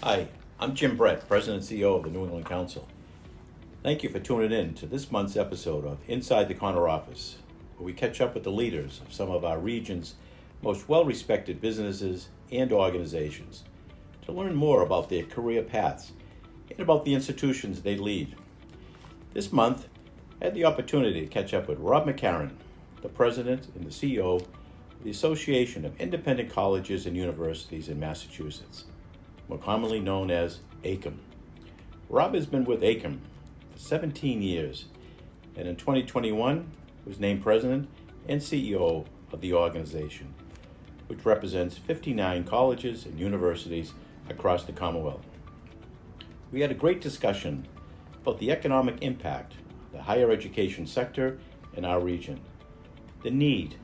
Hi, I'm Jim Brett, President and CEO of the New England Council. Thank you for tuning in to this month's episode of Inside the Corner Office, where we catch up with the leaders of some of our region's most well-respected businesses and organizations to learn more about their career paths and about the institutions they lead. This month, I had the opportunity to catch up with Rob McCarron, the President and the CEO of the Association of Independent Colleges and Universities in Massachusetts, more commonly known as AICUM. Rob has been with AICUM for 17 years, and in 2021 was named President and CEO of the organization, which represents 59 colleges and universities across the Commonwealth. We had a great discussion about the economic impact of the higher education sector in our region, the need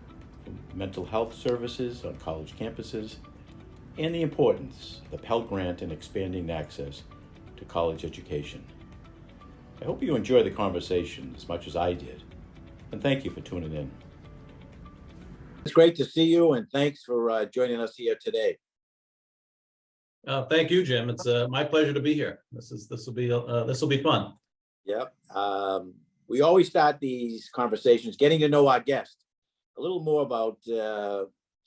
for mental health services on college campuses, and the importance of the Pell Grant in expanding access to college education. I hope you enjoy the conversation as much as I did, and thank you for tuning in. It's great to see you, and thanks for joining us here today. Thank you, Jim. It's my pleasure to be here. This will be fun. Yep. We always start these conversations getting to know our guest a little more about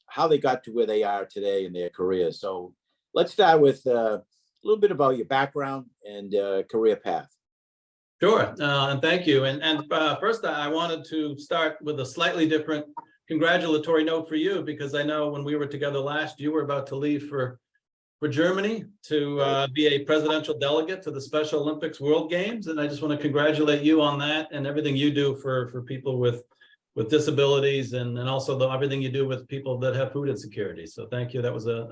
how they got to where they are today in their careers. So let's start with a little bit about your background and career path. Sure, and thank you. And first, I wanted to start with a slightly different congratulatory note for you, because I know when we were together last, you were about to leave for Germany to be a presidential delegate to the Special Olympics World Games, and I just want to congratulate you on that and everything you do for people with disabilities, and also everything you do with people that have food insecurity. So thank you. That was a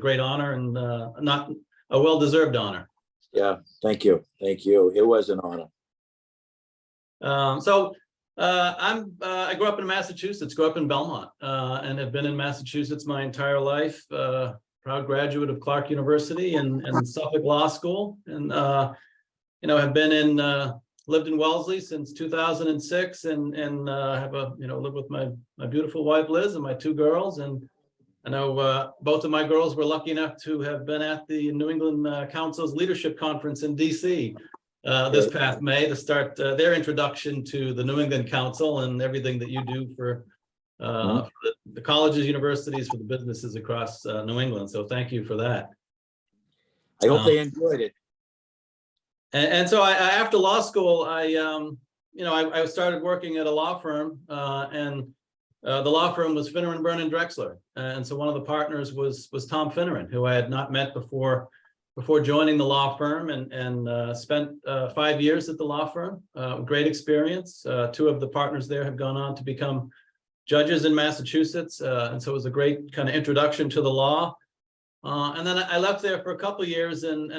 great honor, and not a well-deserved honor. Yeah, thank you. Thank you. It was an honor. I grew up in Massachusetts, grew up in Belmont, and have been in Massachusetts my entire life. Proud graduate of Clark University and Suffolk Law School, and have been lived in Wellesley since 2006, and have lived with my beautiful wife Liz and my two girls. And I know both of my girls were lucky enough to have been at the New England Council's Leadership Conference in DC this past May to start their introduction to the New England Council and everything that you do for the colleges, universities, for the businesses across New England. So thank you for that. I hope they enjoyed it. And so after law school, I started working at a law firm, and the law firm was Finneran, Byrne and Drexler. And so one of the partners was Tom Finneran, who I had not met before joining the law firm, and spent 5 years at the law firm. Great experience. Two of the partners there have gone on to become judges in Massachusetts, and so it was a great kind of introduction to the law. And then I left there for a couple of years, and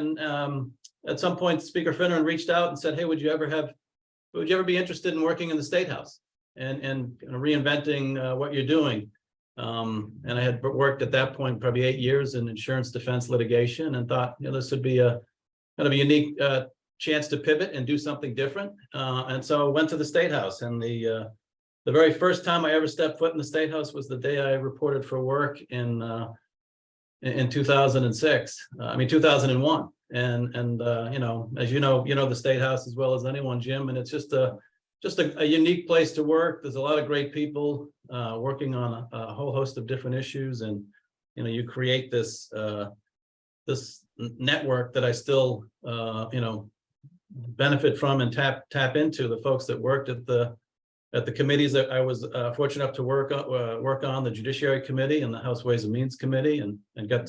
at some point, Speaker Finneran reached out and said, "Hey, would you ever be interested in working in the State House and reinventing what you're doing?" And I had worked at that point probably 8 years in insurance defense litigation, and thought, this would be a kind of a unique chance to pivot and do something different. And so I went to the State House, and the very first time I ever stepped foot in the State House was the day I reported for work in 2006. 2001. And as you know the State House as well as anyone, Jim, and it's just a unique place to work. There's a lot of great people working on a whole host of different issues, and you create this network that I still benefit from and tap into. The folks that worked at the committees that I was fortunate enough to work on, the Judiciary Committee and the House Ways and Means Committee, and got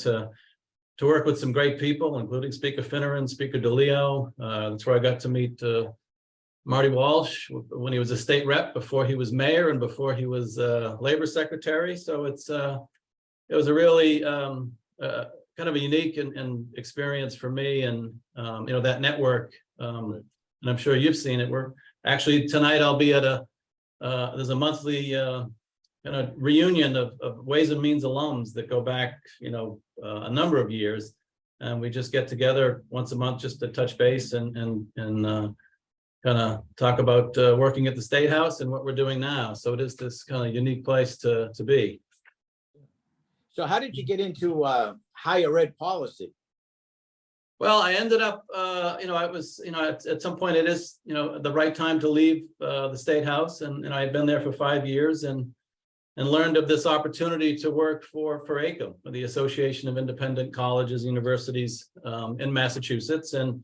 to work with some great people, including Speaker Finneran, Speaker DeLeo. That's where I got to meet Marty Walsh when he was a state rep, before he was mayor, and before he was labor secretary. So it was a really kind of a unique and experience for me, and that network. And I'm sure you've seen it. We're actually tonight I'll be at there's a monthly kind of reunion of Ways and Means alums that go back a number of years, and we just get together once a month just to touch base and kind of talk about working at the State House and what we're doing now. So it is this kind of unique place to be. So how did you get into higher ed policy? Well, I ended up, I was, at some point it is, the right time to leave the State House, and I had been there for 5 years and learned of this opportunity to work for AICUM, the Association of Independent Colleges and Universities in Massachusetts, and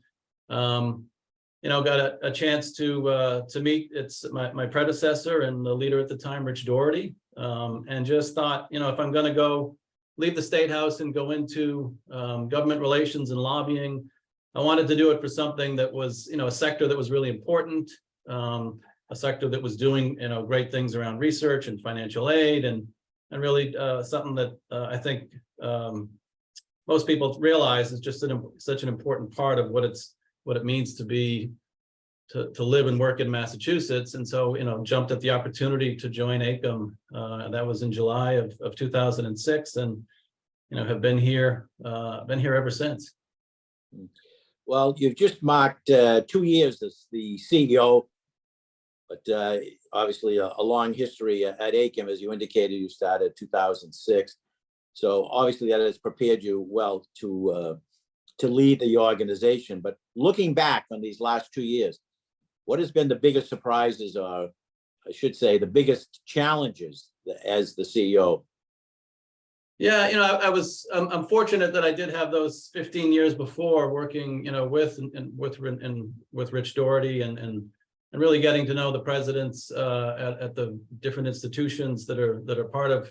got a chance to meet my predecessor and the leader at the time, Rich Doherty, and just thought, if I'm going to go leave the State House and go into government relations and lobbying, I wanted to do it for something that was, a sector that was really important, a sector that was doing, great things around research and financial aid, and really something that I think most people realize is just such an important part of what it means to live and work in Massachusetts. And so, jumped at the opportunity to join AICUM. That was in July of 2006, and have been here ever since. Well, you've just marked 2 years as the CEO, but obviously a long history at AICUM. As you indicated, you started 2006. So obviously that has prepared you well to lead the organization. But looking back on these last 2 years, what has been the biggest surprises, or I should say the biggest challenges as the CEO? Yeah, I'm fortunate that I did have those 15 years before working, with Rich Doherty and really getting to know the presidents at the different institutions that are part of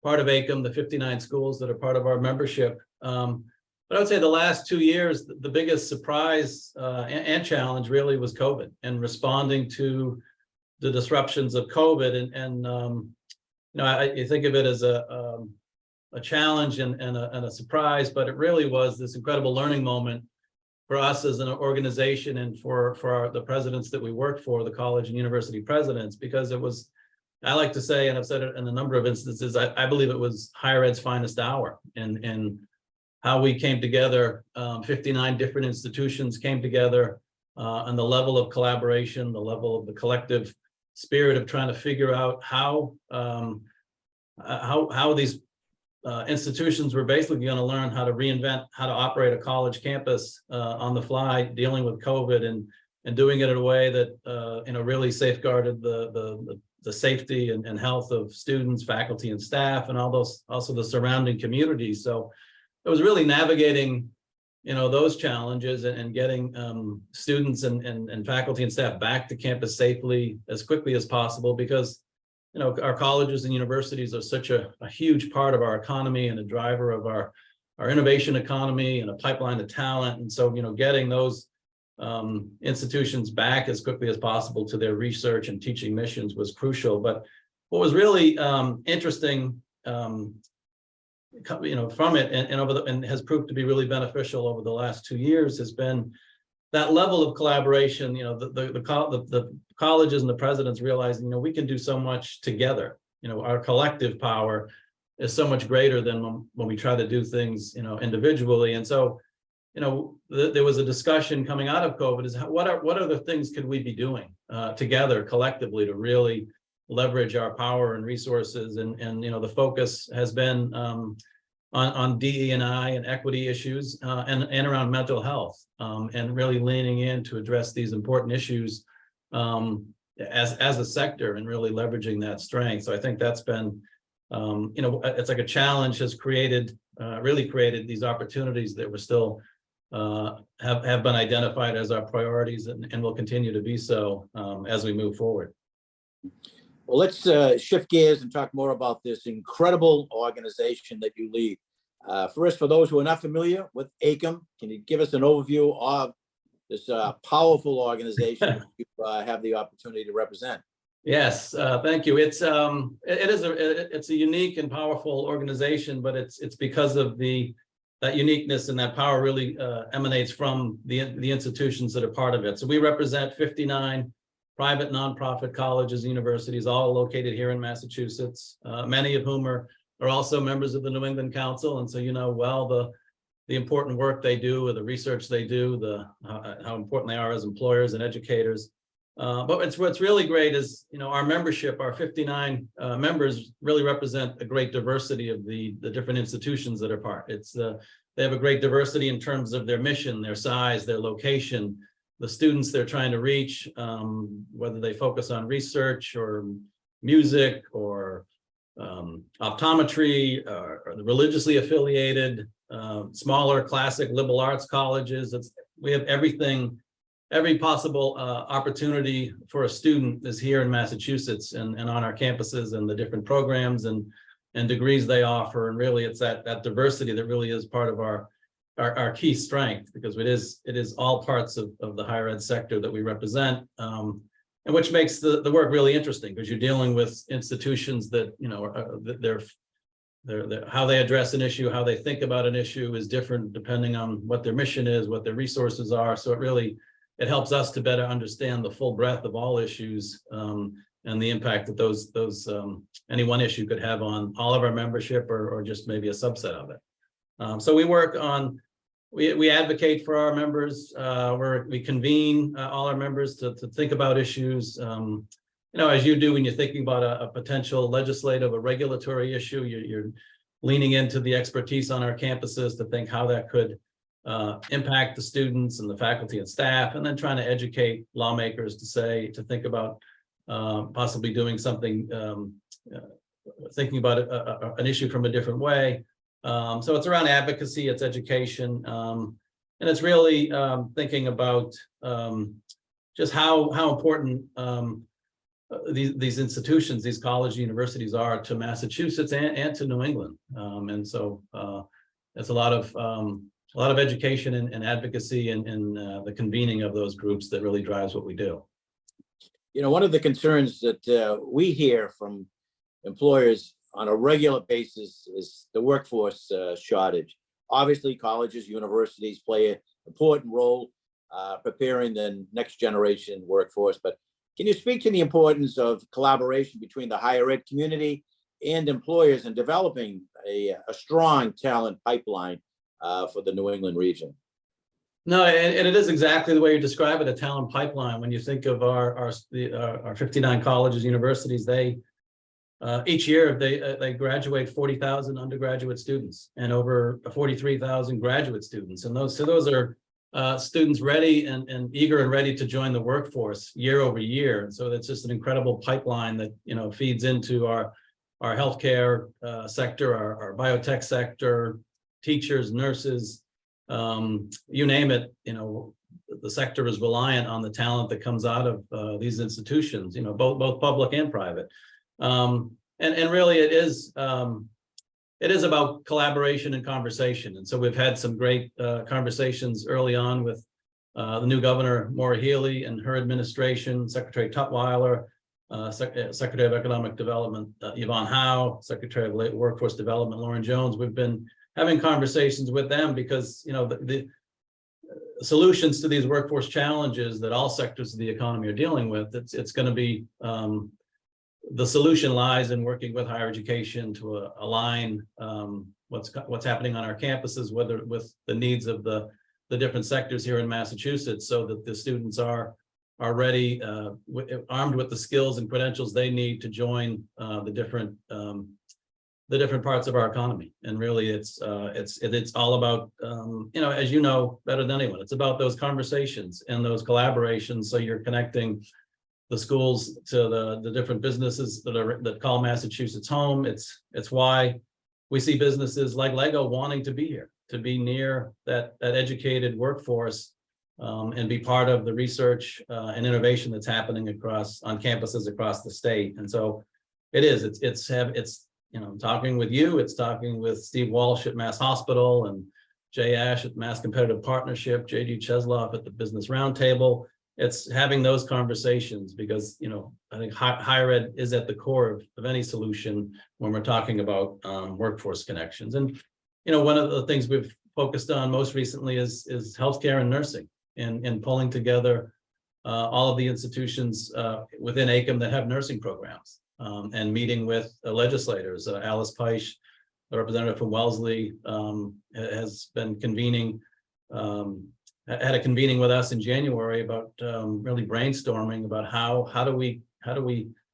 AICUM, the 59 schools that are part of our membership. But I would say the last 2 years, the biggest surprise and challenge really was COVID, and responding to the disruptions of COVID. I think of it as a challenge and a surprise, but it really was this incredible learning moment for us as an organization and for the presidents that we work for, the college and university presidents, because it was, I like to say, and I've said it in a number of instances, I believe it was higher ed's finest hour, and how we came together. 59 different institutions came together, and the level of collaboration, the level of the collective spirit of trying to figure out how these institutions were basically going to learn how to reinvent how to operate a college campus on the fly, dealing with COVID, and doing it in a way that really safeguarded the safety and health of students, faculty, and staff, and also the surrounding communities. So it was really navigating those challenges and getting students and faculty and staff back to campus safely as quickly as possible, because our colleges and universities are such a huge part of our economy and a driver of our innovation economy and a pipeline of talent. And so, getting those institutions back as quickly as possible to their research and teaching missions was crucial. But what was really interesting, from it and has proved to be really beneficial over the last 2 years has been that level of collaboration. The colleges and the presidents realizing, we can do so much together. Our collective power is so much greater than when we try to do things, individually. And so, there was a discussion coming out of COVID is what other things could we be doing together collectively to really leverage our power and resources. And the focus has been on DE&I and equity issues and around mental health, and really leaning in to address these important issues as a sector and really leveraging that strength. So I think that's been, it's like a challenge has really created these opportunities that we're still have been identified as our priorities and will continue to be so as we move forward. Well, let's shift gears and talk more about this incredible organization that you lead. First, for those who are not familiar with AICUM, can you give us an overview of this powerful organization you have the opportunity to represent? Yes, thank you. It's a unique and powerful organization, but it's because of that uniqueness, and that power really emanates from the institutions that are part of it. So we represent 59 private nonprofit colleges and universities, all located here in Massachusetts, many of whom are also members of the New England Council. And so, the important work they do, or the research they do, how important they are as employers and educators. But what's really great is, our membership, our 59 members really represent a great diversity of the different institutions that are part. It's the they have a great diversity in terms of their mission, their size, their location, the students they're trying to reach, whether they focus on research or music or optometry or the religiously affiliated, smaller classic liberal arts colleges. We have everything, every possible opportunity for a student is here in Massachusetts and on our campuses and the different programs and degrees they offer. And really it's that diversity that really is part of our key strength, because it is all parts of the higher ed sector that we represent, and which makes the work really interesting, because you're dealing with institutions that, you know, they're how they address an issue, how they think about an issue is different depending on what their mission is, what their resources are. So it helps us to better understand the full breadth of all issues, and the impact that those any one issue could have on all of our membership or just maybe a subset of it. So we work on, we advocate for our members, we convene all our members to think about issues. You know, as you do when you're thinking about a potential legislative or regulatory issue, you're leaning into the expertise on our campuses to think how that could impact the students and the faculty and staff, and then trying to educate lawmakers to think about possibly doing something, thinking about an issue from a different way. So it's around advocacy, it's education, and it's really thinking about just how important these institutions, these colleges, universities are to Massachusetts and to New England. And so it's a lot of education and advocacy and the convening of those groups that really drives what we do. You know, one of the concerns that we hear from employers on a regular basis is the workforce shortage. Obviously, colleges, universities play an important role preparing the next generation workforce. But can you speak to the importance of collaboration between the higher ed community and employers in developing a strong talent pipeline for the New England region? No, and it is exactly the way you describe it, a talent pipeline. When you think of our 59 colleges, universities, they each year they graduate 40,000 undergraduate students and over 43,000 graduate students, and those are students ready and eager and ready to join the workforce year over year. And so that's just an incredible pipeline that, you know, feeds into our healthcare sector, our biotech sector, teachers, nurses, you name it. You know, the sector is reliant on the talent that comes out of these institutions, you know, both public and private. And really it is about collaboration and conversation. And so we've had some great conversations early on with the new governor, Maura Healey, and her administration, Secretary Tutwiler, Secretary of Economic Development, Yvonne Howe, Secretary of Workforce Development, Lauren Jones. We've been having conversations with them because, you know, the solutions to these workforce challenges that all sectors of the economy are dealing with, it's going to be the solution lies in working with higher education to align what's happening on our campuses, whether with the needs of the different sectors here in Massachusetts, so that the students are ready, armed with the skills and credentials they need to join the different parts of our economy. And really, it's all about, you know, as you know better than anyone, it's about those conversations and those collaborations. So you're connecting the schools to the different businesses that call Massachusetts home. It's why we see businesses like Lego wanting to be here, to be near that educated workforce, and be part of the research and innovation that's happening on campuses across the state. And so it's you know, talking with you, it's talking with Steve Walsh at Mass Hospital and Jay Ash at Mass Competitive Partnership, JD Chesloff at the Business Roundtable. It's having those conversations because, you know, I think higher ed is at the core of any solution when we're talking about workforce connections. And, you know, one of the things we've focused on most recently is healthcare and nursing, and pulling together all of the institutions within AICUM that have nursing programs, and meeting with legislators. Alice Peisch, the representative from Wellesley, has been convening, had a convening with us in January about really brainstorming about how do we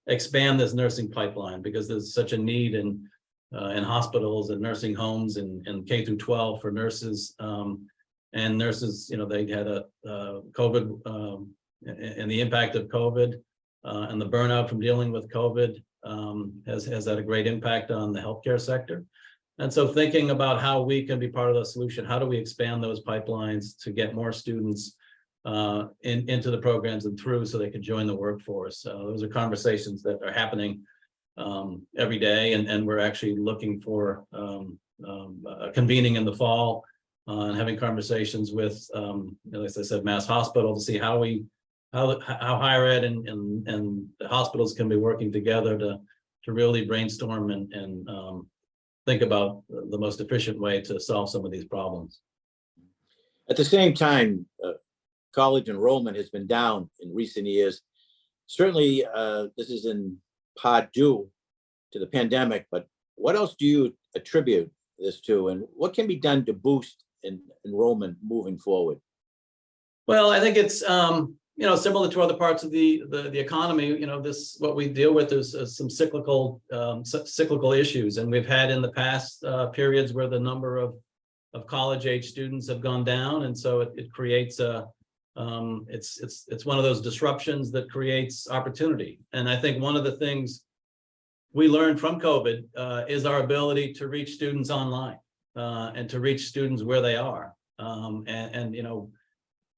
expand this nursing pipeline, because there's such a need in in hospitals and nursing homes and K through 12 for nurses. And nurses, they had a COVID and the impact of COVID and the burnout from dealing with COVID has had a great impact on the healthcare sector. And so thinking about how we can be part of the solution, how do we expand those pipelines to get more students into the programs and through so they can join the workforce. Those are conversations that are happening every day, and we're actually looking for convening in the fall and having conversations with, as I said, Mass Hospital to see how higher ed and the hospitals can be working together to really brainstorm and think about the most efficient way to solve some of these problems. At the same time, college enrollment has been down in recent years. Certainly, this is in part due to the pandemic, but what else do you attribute this to, and what can be done to boost enrollment moving forward? Well, I think it's similar to other parts of the economy. What we deal with is some cyclical issues, and we've had in the past periods where the number of college-age students have gone down, and so it creates it's one of those disruptions that creates opportunity. And I think one of the things we learned from COVID is our ability to reach students online and to reach students where they are. And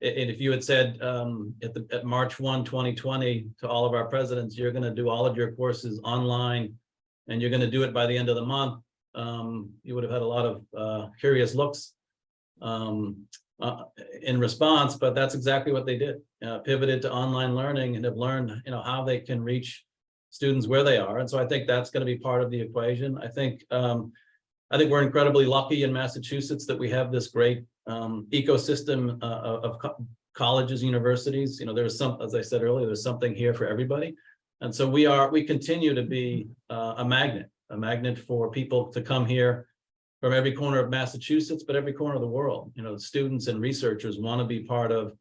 if you had said at March 1, 2020 to all of our presidents, you're going to do all of your courses online and you're going to do it by the end of the month, you would have had a lot of curious looks in response, but that's exactly what they did. Pivoted to online learning and have learned how they can reach students where they are. And so I think that's going to be part of the equation. I think we're incredibly lucky in Massachusetts that we have this great ecosystem of colleges, universities. There's as I said earlier, there's something here for everybody. And so we continue to be a magnet for people to come here from every corner of Massachusetts, but every corner of the world. Students and researchers want to be part of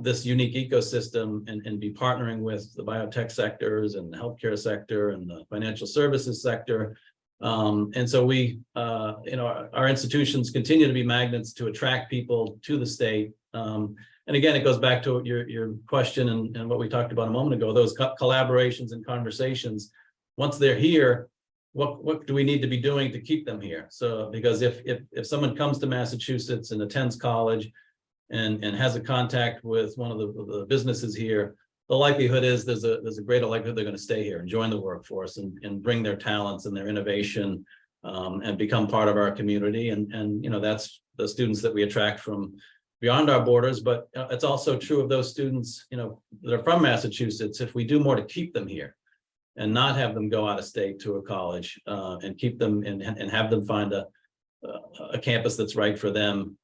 this unique ecosystem and be partnering with the biotech sectors and the healthcare sector and the financial services sector. And so our institutions continue to be magnets to attract people to the state. And again, it goes back to your question and what we talked about a moment ago, those collaborations and conversations. Once they're here, what do we need to be doing to keep them here? So, because if someone comes to Massachusetts and attends college and has a contact with one of the businesses here, the likelihood is there's a greater likelihood they're going to stay here and join the workforce and bring their talents and their innovation and become part of our community. And that's the students that we attract from beyond our borders, but it's also true of those students, that are from Massachusetts. If we do more to keep them here and not have them go out of state to a college and keep them and have them find a campus that's right for them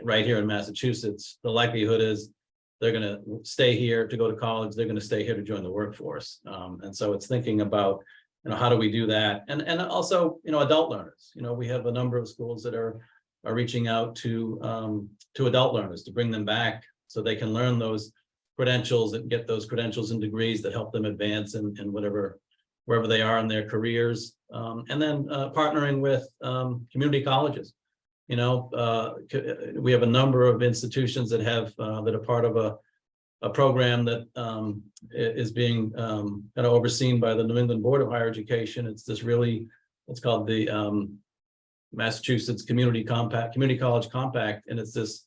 right here in Massachusetts, the likelihood is they're going to stay here to go to college. They're going to stay here to join the workforce. And so it's thinking about, how do we do that? And also, adult learners. We have a number of schools that are reaching out to adult learners to bring them back so they can learn those credentials and get those credentials and degrees that help them advance in wherever they are in their careers. And then partnering with community colleges. We have a number of institutions that are part of a program that is being kind of overseen by the New England Board of Higher Education. It's called the Massachusetts Community College Compact, and it's this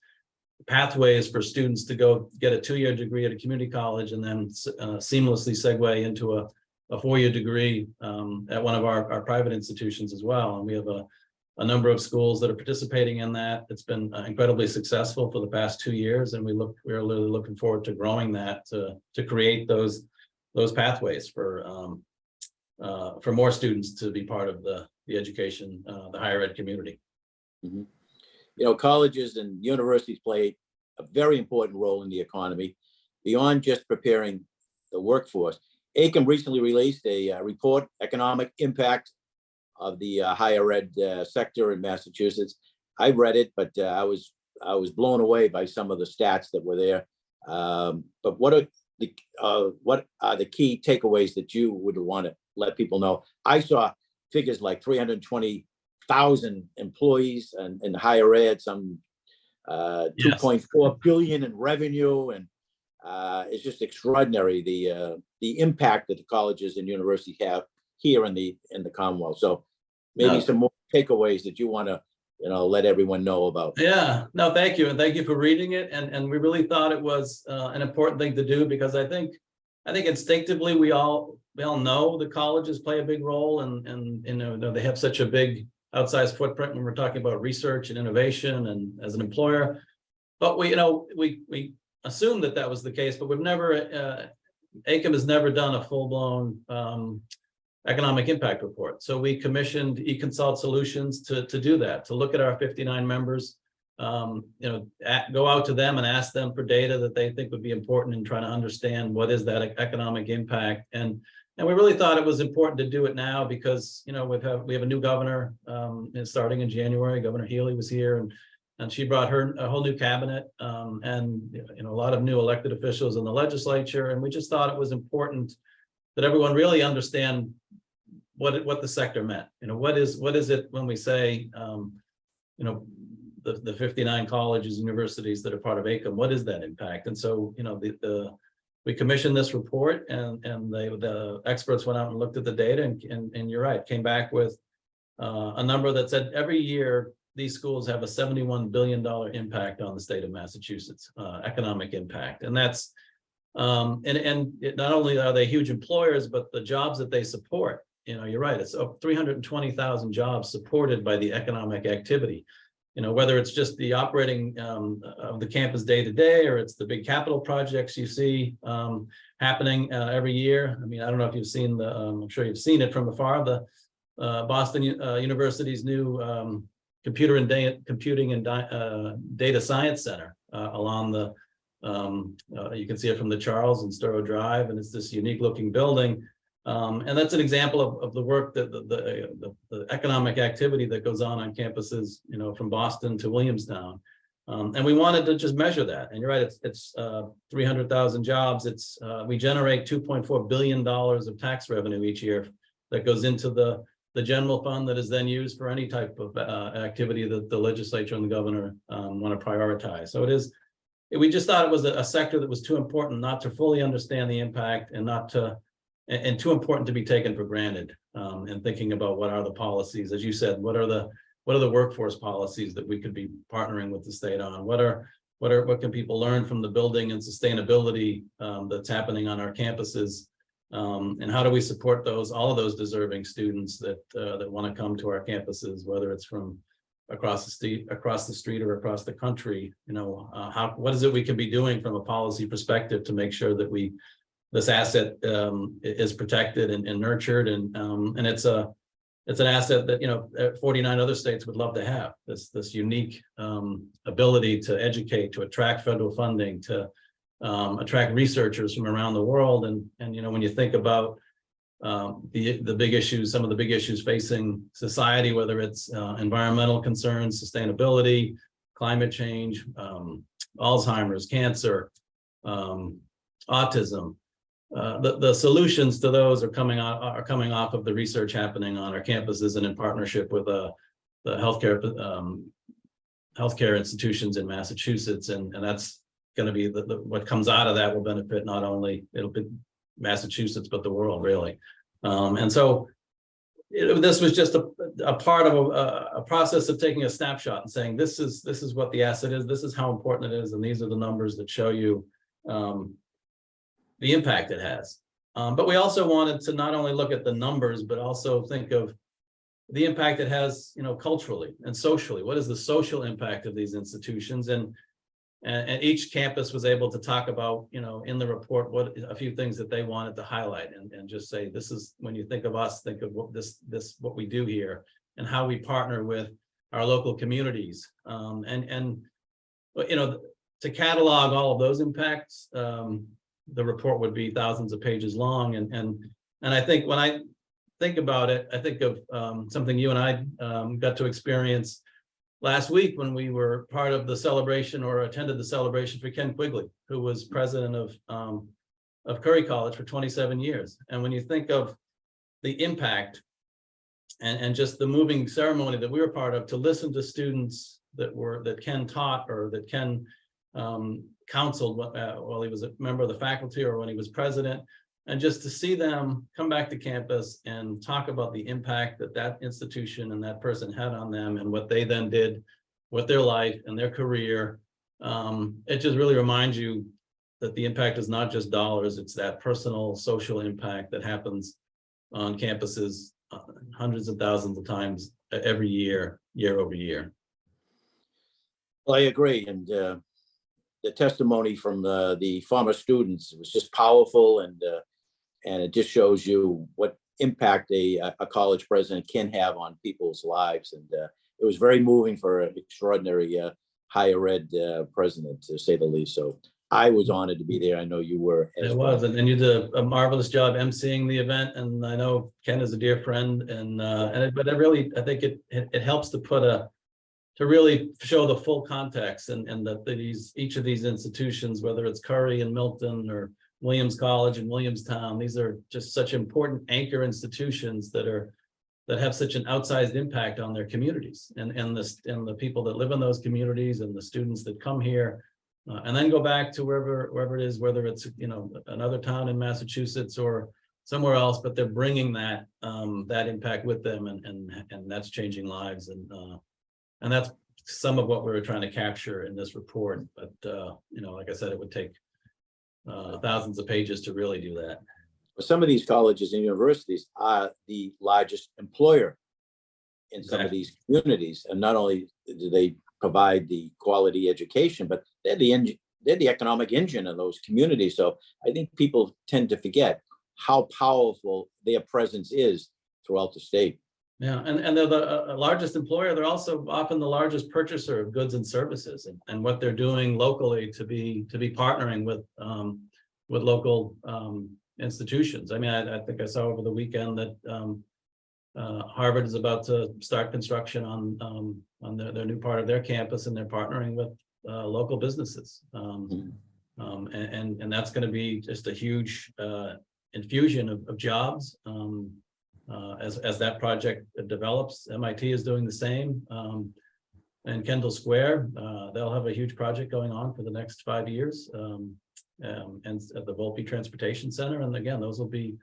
pathways for students to go get a 2-year degree at a community college and then seamlessly segue into a 4-year degree at one of our private institutions as well. And we have a number of schools that are participating in that. It's been incredibly successful for the past 2 years, and we're really looking forward to growing that to create those pathways for more students to be part of the education, the higher ed community. Mm-hmm. Colleges and universities play a very important role in the economy beyond just preparing the workforce. AICUM recently released a report, Economic Impact of the higher ed sector in Massachusetts. I read it, but I was blown away by some of the stats that were there. But what are the key takeaways that you would want to let people know? I saw figures like 320,000 employees and in higher ed, some 2.4 billion in revenue, and it's just extraordinary the impact that the colleges and universities have here in the Commonwealth. So maybe some more takeaways that you want to let everyone know about. Yeah, no, thank you. And thank you for reading it. And we really thought it was an important thing to do, because I think instinctively we all know the colleges play a big role, and they have such a big outsized footprint when we're talking about research and innovation and as an employer. But we assumed that was the case, but we've never, AICUM has never done a full-blown economic impact report. So we commissioned eConsult Solutions to do that, to look at our 59 members, go out to them and ask them for data that they think would be important in trying to understand what is that economic impact. And we really thought it was important to do it now because, we have a new governor starting in January. Governor Healy was here, and she brought a whole new cabinet and a lot of new elected officials in the legislature. And we just thought it was important that everyone really understand what the sector meant. What is it when we say, the 59 colleges and universities that are part of AICUM, what is that impact? And so, we commissioned this report, and the experts went out and looked at the data, and you're right, came back with a number that said every year these schools have a $71 billion impact on the state of Massachusetts, economic impact. And that's not only are they huge employers, but the jobs that they support, you're right, it's 320,000 jobs supported by the economic activity. Whether it's just the operating of the campus day to day, or it's the big capital projects you see happening every year. I mean, I don't know if you've seen I'm sure you've seen it from afar, the Boston University's new computing and data science center along the, you can see it from the Charles and Storrow Drive, and it's this unique looking building. And that's an example of the work that the economic activity that goes on campuses, from Boston to Williamstown. And we wanted to just measure that. And you're right, it's 300,000 jobs. We generate $2.4 billion of tax revenue each year that goes into the general fund that is then used for any type of activity that the legislature and the governor want to prioritize. So we just thought it was a sector that was too important not to fully understand the impact, and too important to be taken for granted, and thinking about what are the policies, as you said, what are the workforce policies that we could be partnering with the state on? What can people learn from the building and sustainability that's happening on our campuses? And how do we support all of those deserving students that want to come to our campuses, whether it's from across the street or across the country? What is it we can be doing from a policy perspective to make sure that this asset is protected and nurtured, and it's an asset that 49 other states would love to have, this unique ability to educate, to attract federal funding, to attract researchers from around the world. And when you think about the big issues, some of the big issues facing society, whether it's environmental concerns, sustainability, climate change, Alzheimer's, cancer, autism. The solutions to those are coming off of the research happening on our campuses and in partnership with the healthcare institutions in Massachusetts, and that's going to be what comes out of that will benefit not only Massachusetts but the world, really. And so this was just a part of a process of taking a snapshot and saying this is what the asset is, this is how important it is, and these are the numbers that show you the impact it has. But we also wanted to not only look at the numbers, but also think of the impact it has, culturally and socially. What is the social impact of these institutions? And each campus was able to talk about, in the report, a few things that they wanted to highlight, and just say, this is, when you think of us, think of what we do here and how we partner with our local communities. To catalog all of those impacts, the report would be thousands of pages long. And I think when I think about it, I think of something you and I got to experience last week when we were part of the celebration, or attended the celebration for Ken Quigley, who was president of Curry College for 27 years. And when you think of the impact and just the moving ceremony that we were part of, to listen to students that Ken taught, or that Ken counseled while he was a member of the faculty, or when he was president, and just to see them come back to campus and talk about the impact that that institution and that person had on them, and what they then did with their life and their career. It just really reminds you that the impact is not just dollars, it's that personal social impact that happens on campuses hundreds of thousands of times every year, year over year. Well, I agree. And the testimony from the former students was just powerful, and it just shows you what impact a college president can have on people's lives. And it was very moving for an extraordinary higher ed president, to say the least. So I was honored to be there. I know you were as It well. was, and you did a marvelous job emceeing the event. And I know Ken is a dear friend, but it really, I think it helps to really show the full context, and that each of these institutions, whether it's Curry and Milton or Williams College and Williamstown, these are just such important anchor institutions that have such an outsized impact on their communities, and the people that live in those communities, and the students that come here, and then go back to wherever it is, whether it's another town in Massachusetts or somewhere else, but they're bringing that impact with them, and that's changing lives, and that's some of what we were trying to capture in this report. But like I said, it would take thousands of pages to really do that. Some of these colleges and universities are the largest employer in some of these communities, and not only do they provide the quality education, but they're the economic engine of those communities. So I think people tend to forget how powerful their presence is throughout the state. Yeah, and they're the largest employer. They're also often the largest purchaser of goods and services, and what they're doing locally to be partnering with local institutions. I mean, I think I saw over the weekend that Harvard is about to start construction on their new part of their campus, and they're partnering with local businesses, and that's going to be just a huge infusion of jobs. As that project develops, MIT is doing the same. And Kendall Square, they'll have a huge project going on for the next 5 years, and at the Volpe Transportation Center. And again, those will be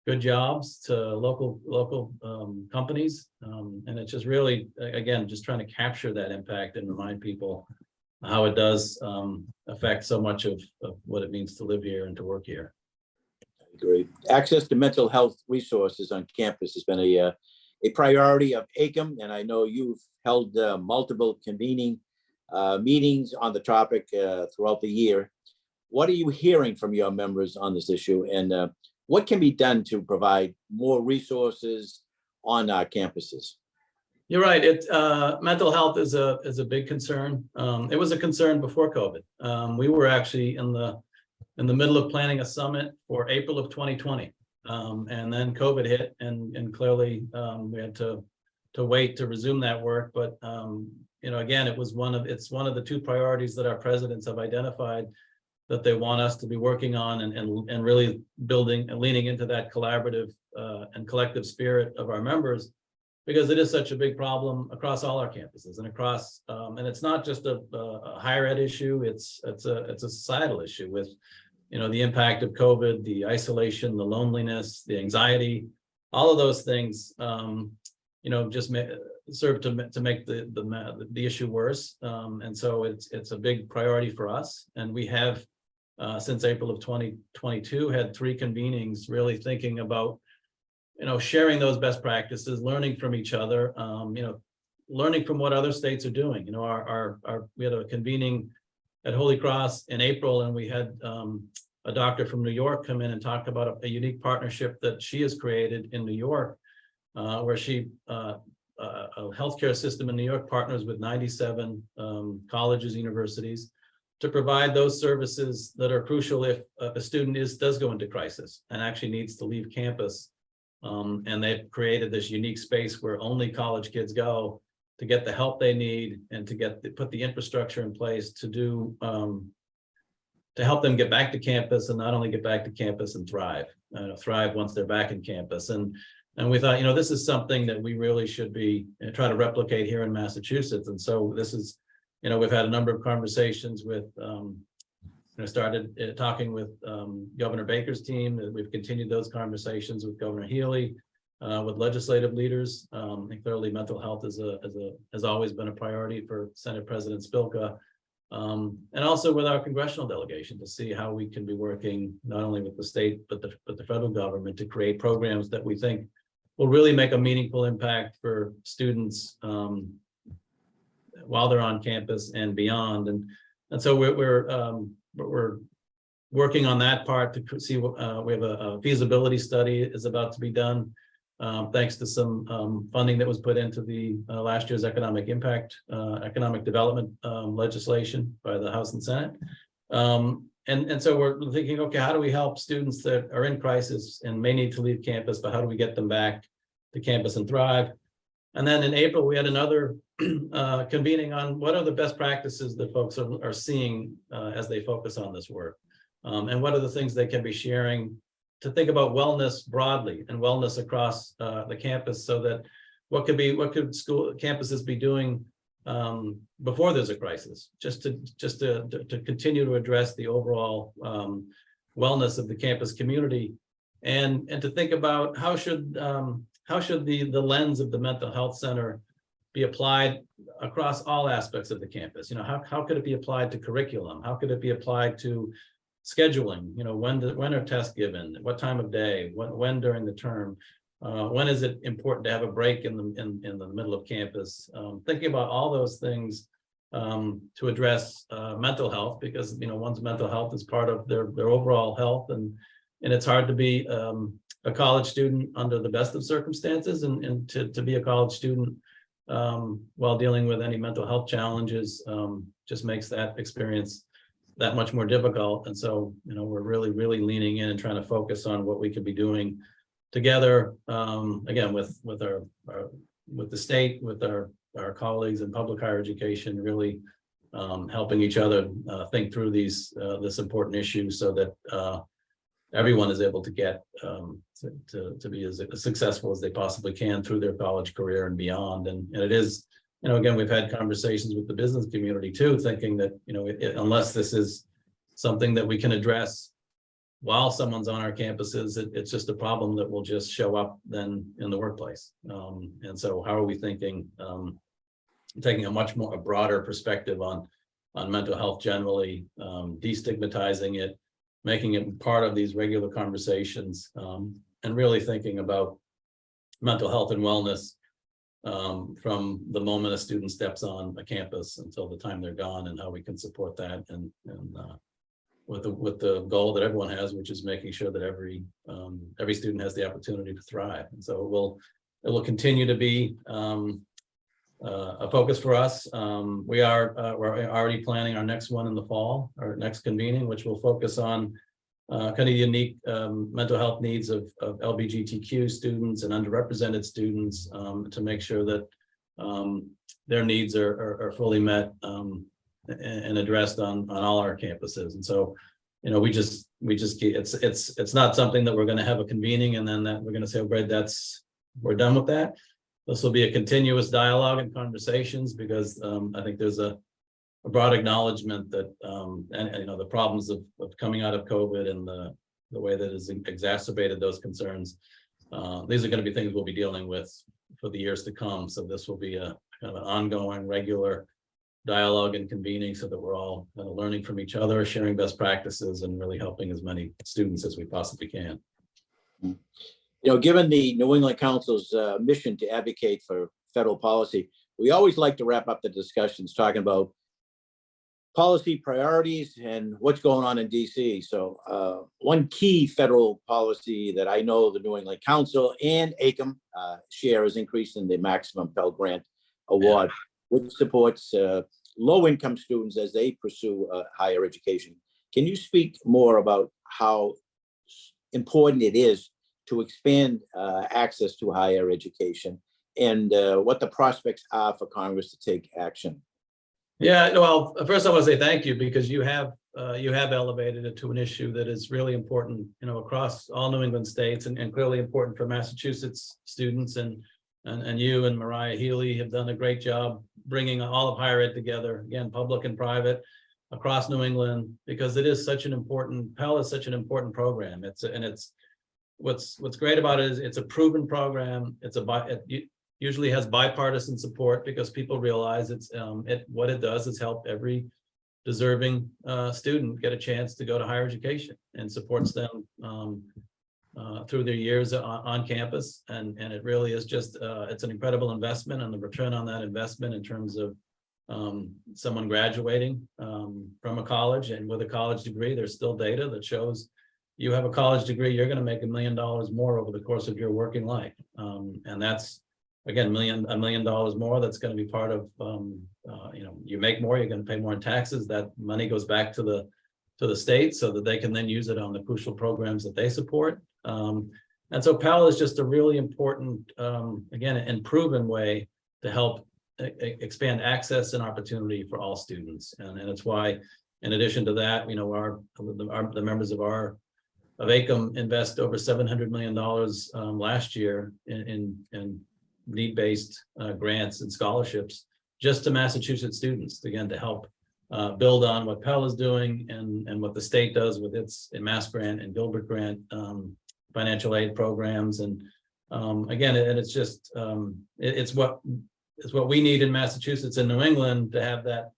good jobs to local companies. And it's just really, again, just trying to capture that impact and remind people how it does affect so much of what it means to live here and to work here. Great. Access to mental health resources on campus has been a priority of AICUM, and I know you've held multiple convening meetings on the topic throughout the year. What are you hearing from your members on this issue, and what can be done to provide more resources on our campuses? You're right. Mental health is a big concern. It was a concern before COVID. We were actually in the middle of planning a summit for April of 2020, and then COVID hit, and clearly we had to wait to resume that work. But again, it's one of the two priorities that our presidents have identified that they want us to be working on, and really building and leaning into that collaborative and collective spirit of our members, because it is such a big problem across all our campuses and across, and it's not just a higher ed issue. It's a societal issue with the impact of COVID, the isolation, the loneliness, the anxiety, all of those things, just serve to make the issue worse. And so it's a big priority for us. And we have, since April of 2022, had 3 convenings really thinking about, sharing those best practices, learning from each other, learning from what other states are doing. We had a convening at Holy Cross in April, and we had a doctor from New York come in and talk about a unique partnership that she has created in New York, where a healthcare system in New York partners with 97 colleges, universities, to provide those services that are crucial if a student does go into crisis and actually needs to leave campus. And they've created this unique space where only college kids go to get the help they need, and to put the infrastructure in place to help them get back to campus, and not only get back to campus and thrive once they're back in campus. And And we thought, this is something that we really should be try to replicate here in Massachusetts. And so this is, we've had a number of conversations with, started talking with Governor Baker's team. We've continued those conversations with Governor Healy, with legislative leaders. And clearly mental health has always been a priority for Senate President Spilka. And also with our congressional delegation to see how we can be working not only with the state, but the federal government to create programs that we think will really make a meaningful impact for students while they're on campus and beyond. And so we're working on that part to see what we have a feasibility study is about to be done. Thanks to some funding that was put into the last year's economic development legislation by the House and Senate. And so we're thinking, okay, how do we help students that are in crisis and may need to leave campus, but how do we get them back to campus and thrive? And then in April, we had another convening on what are the best practices that folks are seeing as they focus on this work. And what are the things they can be sharing to think about wellness broadly and wellness across the campus, so that what could school campuses be doing before there's a crisis, just to continue to address the overall wellness of the campus community, and to think about how should the lens of the mental health center be applied across all aspects of the campus. How could it be applied to curriculum? How could it be applied to scheduling? When are tests given? What time of day? When during the term? When is it important to have a break in the middle of campus? Thinking about all those things to address mental health, because one's mental health is part of their overall health, and it's hard to be a college student under the best of circumstances, and to be a college student while dealing with any mental health challenges just makes that experience that much more difficult. And so, we're really leaning in and trying to focus on what we could be doing together, again, with the state, with our colleagues in public higher education, really helping each other think through this important issue, so that everyone is able to get to be as successful as they possibly can through their college career and beyond. And it is, again, we've had conversations with the business community too, thinking that, unless this is something that we can address while someone's on our campuses, it's just a problem that will just show up then in the workplace. And so how are we thinking, taking a broader perspective on mental health generally, destigmatizing it, making it part of these regular conversations, and really thinking about mental health and wellness from the moment a student steps on a campus until the time they're gone, and how we can support that, and with the goal that everyone has, which is making sure that every student has the opportunity to thrive. And so it will continue to be a focus for us. We're already planning our next one in the fall, our next convening, which will focus on kind of unique mental health needs of LGBTQ students and underrepresented students, to make sure that their needs are fully met and addressed on all our campuses. And so, we just it's not something that we're going to have a convening and then that we're going to say, oh, great, we're done with that. This will be a continuous dialogue and conversations, because I think there's a broad acknowledgement that the problems of coming out of COVID and the way that has exacerbated those concerns. These are going to be things we'll be dealing with for the years to come. So this will be a kind of an ongoing, regular dialogue and convening, so that we're all kind of learning from each other, sharing best practices, and really helping as many students as we possibly can. Given the New England Council's mission to advocate for federal policy, we always like to wrap up the discussions talking about policy priorities and what's going on in DC. So one key federal policy that I know the New England Council and AICUM share is increasing the maximum Pell Grant award, which supports low-income students as they pursue higher education. Can you speak more about how important it is to expand access to higher education, and what the prospects are for Congress to take action? Yeah, well, first I want to say thank you, because you have you have elevated it to an issue that is really important, across all New England states, and clearly important for Massachusetts students. And you and Mariah Healy have done a great job bringing all of higher ed together, again, public and private, across New England, because it is such an important, Pell is such an important program. What's great about it is it's a proven program. It usually has bipartisan support, because people realize what it does is help every deserving student get a chance to go to higher education, and supports them through their years on campus. And it really is just, it's an incredible investment, and the return on that investment in terms of someone graduating from a college and with a college degree, there's still data that shows you have a college degree, you're going to make $1 million more over the course of your working life. And that's, again, $1 million more that's going to be part of, you make more, you're going to pay more in taxes. That money goes back to the state so that they can then use it on the crucial programs that they support. And so Pell is just a really important, again, and proven way to help expand access and opportunity for all students. And it's why, in addition to that, the members of AICUM invest over $700 million last year in need-based grants and scholarships just to Massachusetts students, again, to help build on what Pell is doing and what the state does with its Mass Grant and Gilbert Grant financial aid programs. And again, and it's just it's what we need in Massachusetts and New England, to have that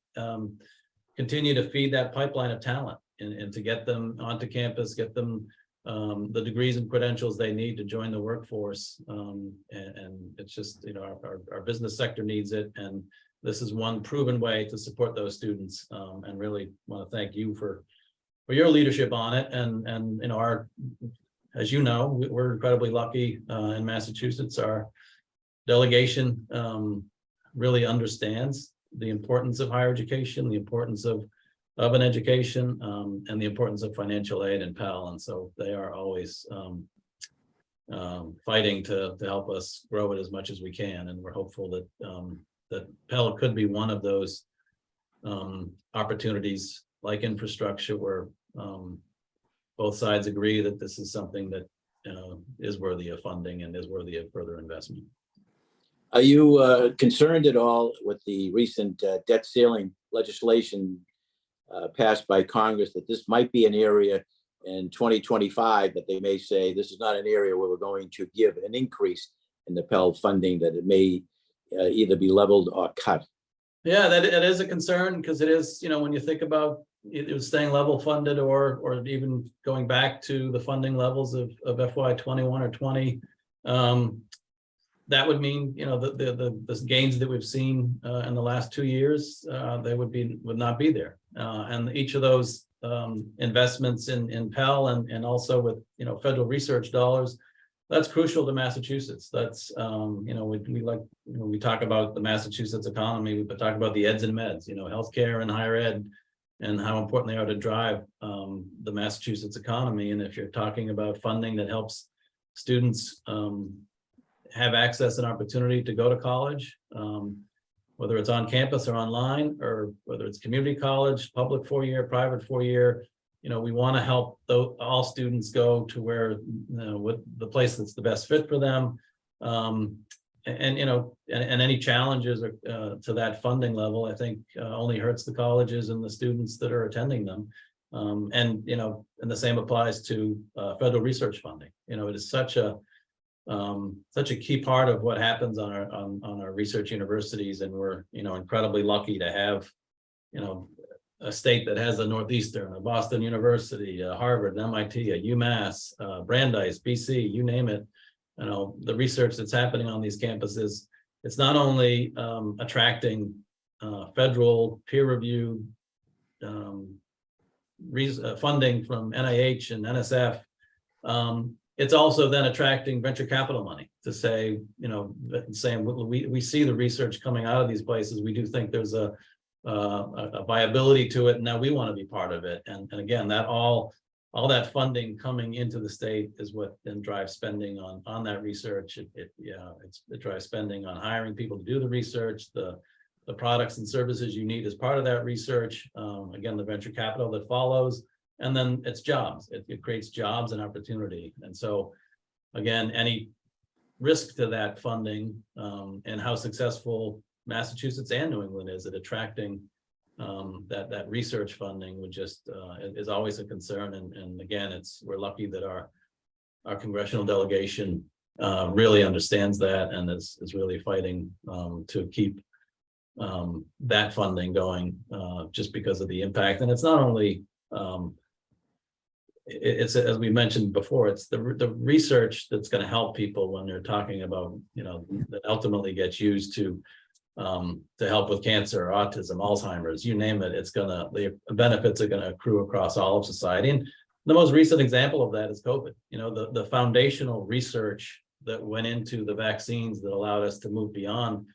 continue to feed that pipeline of talent, and to get them onto campus, get them the degrees and credentials they need to join the workforce. And it's just, our business sector needs it. And this is one proven way to support those students. And really want to thank you for your leadership on it. And as you know, we're incredibly lucky in Massachusetts. Our delegation really understands the importance of higher education, the importance of an education, and the importance of financial aid and Pell. And so they are always fighting to help us grow it as much as we can. And we're hopeful that Pell could be one of those opportunities, like infrastructure, where both sides agree that this is something that is worthy of funding and is worthy of further investment. Are you concerned at all with the recent debt ceiling legislation passed by Congress, that this might be an area in 2025 that they may say this is not an area where we're going to give an increase in the Pell funding, that it may either be leveled or cut? Yeah, that is a concern, because it is, when you think about it was staying level funded, or even going back to the funding levels of FY 21 or 20, that would mean, the gains that we've seen in the last 2 years, they would not be there. And each of those investments in Pell and also with, federal research dollars, that's crucial to Massachusetts. That's, we talk about the Massachusetts economy, we talk about the eds and meds, healthcare and higher ed, and how important they are to drive the Massachusetts economy. And if you're talking about funding that helps students have access and opportunity to go to college, whether it's on campus or online, or whether it's community college, public 4-year, private 4-year, we want to help all students go to where, what the place that's the best fit for them. And any challenges to that funding level, I think only hurts the colleges and the students that are attending them. And the same applies to federal research funding. It is such a key part of what happens on our research universities, and we're incredibly lucky to have a state that has a Northeastern, a Boston University, a Harvard, an MIT, a UMass, Brandeis, BC, you name it. The research that's happening on these campuses, it's not only attracting federal peer-reviewed funding from NIH and NSF. It's also then attracting venture capital money to say, saying we see the research coming out of these places. We do think there's a viability to it, and now we want to be part of it. And again, that all that funding coming into the state is what then drives spending on that research. It drives spending on hiring people to do the research, the the products and services you need as part of that research. Again, the venture capital that follows, and then it's jobs. It creates jobs and opportunity. And so, again, any risk to that funding, and how successful Massachusetts and New England is at attracting that research funding would just is always a concern. And again, we're lucky that our congressional delegation really understands that and is really fighting to keep that funding going, just because of the impact. And it's not only it's, as we mentioned before, it's the research that's going to help people when they're talking about, that ultimately gets used to help with cancer, autism, Alzheimer's, you name it. The benefits are going to accrue across all of society. And the most recent example of that is COVID. The foundational research that went into the vaccines that allowed us to move beyond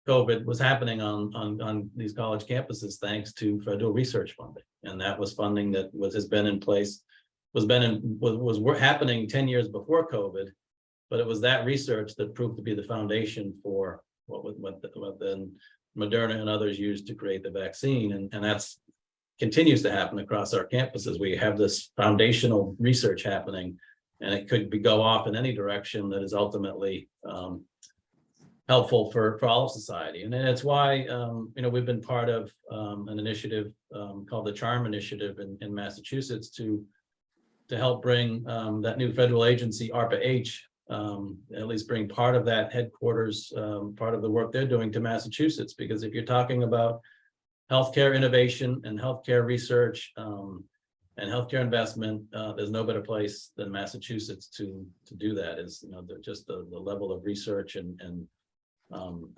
COVID was happening on these college campuses thanks to federal research funding. And that was funding that has been in place, was happening 10 years before COVID, but it was that research that proved to be the foundation for what then Moderna and others used to create the vaccine. And that's continues to happen across our campuses. We have this foundational research happening, and it could go off in any direction that is ultimately helpful for all of society. And it's why we've been part of an initiative called the CHARM initiative in Massachusetts to help bring that new federal agency, ARPA-H, at least bring part of that headquarters, part of the work they're doing to Massachusetts. Because if you're talking about healthcare innovation and healthcare research and healthcare investment, there's no better place than Massachusetts to do that. Is just the level of research and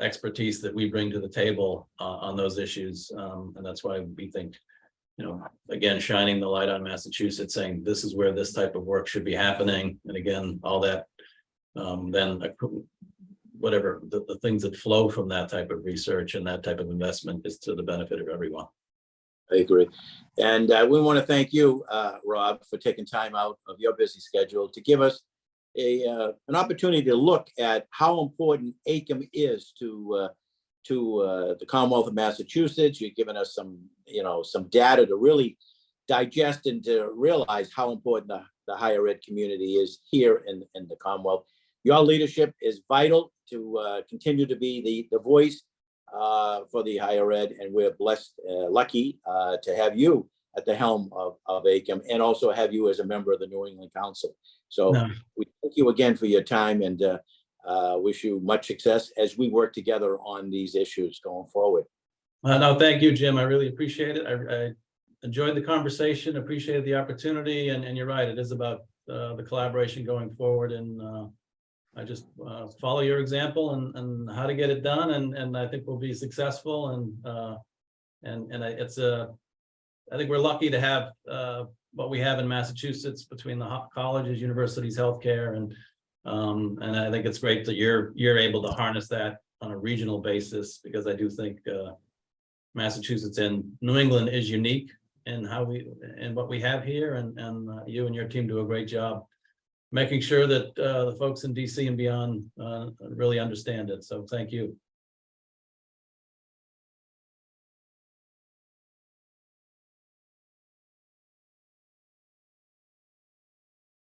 expertise that we bring to the table on those issues, and that's why we think, again, shining the light on Massachusetts, saying this is where this type of work should be happening, and again, all that, then whatever the things that flow from that type of research and that type of investment is to the benefit of everyone. I agree. And we want to thank you, Rob, for taking time out of your busy schedule to give us an opportunity to look at how important AICUM is to the Commonwealth of Massachusetts. You've given us some data to really digest and to realize how important the higher ed community is here in the Commonwealth. Your leadership is vital to continue to be the voice for the higher ed, and we're lucky to have you at the helm of AICUM, and also have you as a member of the New England Council. So we thank you again for your time, and wish you much success as we work together on these issues going forward. No, thank you, Jim. I really appreciate it. I enjoyed the conversation, appreciated the opportunity, and you're right, it is about the collaboration going forward. And I just follow your example and how to get it done, and I think we'll be successful. And I think we're lucky to have what we have in Massachusetts between the colleges, universities, healthcare, and I think it's great that you're able to harness that on a regional basis, because I do think Massachusetts and New England is unique in what we have here, and you and your team do a great job making sure that the folks in DC and beyond really understand it. So thank you.